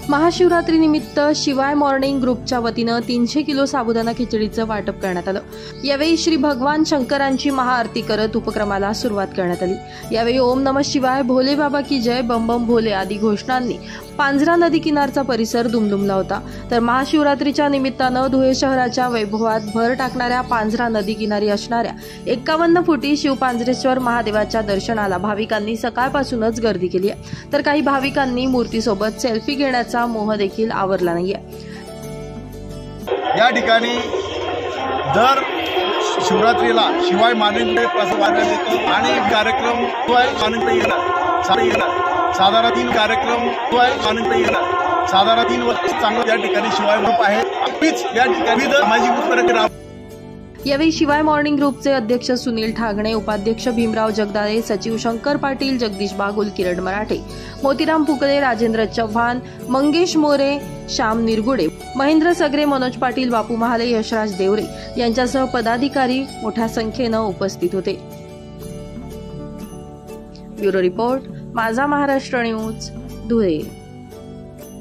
महाशिवरात्री निमित्त शिवाय मॉर्निंग ग्रुपच्या वतीनं 300 किलो साबुदाणा खिचडीचं वाटप करण्यात आलं। यावेळी श्री भगवान शंकरांची महाआरती करत उपक्रमाला सुरुवात करण्यात आली। यावेळी ओम नमः शिवाय, भोले बाबा की जय, बम बम भोले आदी घोषणांनी पांझरा नदी किनारचा परिसर दुमदुमला होता। तर महाशिवरात्रीच्या निमित्तानं धुळे शहराच्या वैभवात भर टाकणाऱ्या पांझरा नदी किनारी असणाऱ्या 51 फुटी शिवपांजरेश्वर महादेवाच्या दर्शनाला भाविकांनी सकाळपासूनच गर्दी केली आहे। तर काही भाविकांनी मूर्तीसोबत सेल्फी घेण्याचा मोह देखील आवरला नाहीये। या ठिकाणी दर शिवरात्रीला शिवाय माननीय प्रसाद येतो आणि कार्यक्रम माननीय साधारण 3 कार्यक्रम माननीय साधारण 3 वर्ष चांगलं या ठिकाणी शिवाय ग्रुप आहे। आपलीच या ठिकाणी सामाजिक उपक्रम। यावेळी शिवाय मॉर्निंग ग्रुपचे अध्यक्ष सुनील ठागणे, उपाध्यक्ष भीमराव जगदाळे, सचिव शंकर पाटील, जगदीश बागुल, किरण मराठे, मोतीराम फुकले, राजेंद्र चव्हाण, मंगेश मोरे, श्याम निरगुडे, महेंद्र सगरे, मनोज पाटील, बापू महाले, यशराज देवरे यांच्यासह पदाधिकारी मोठ्या संख्येनं उपस्थित होते। ब्युरो रिपोर्ट, माझा महाराष्ट्र न्यूज, धुळे।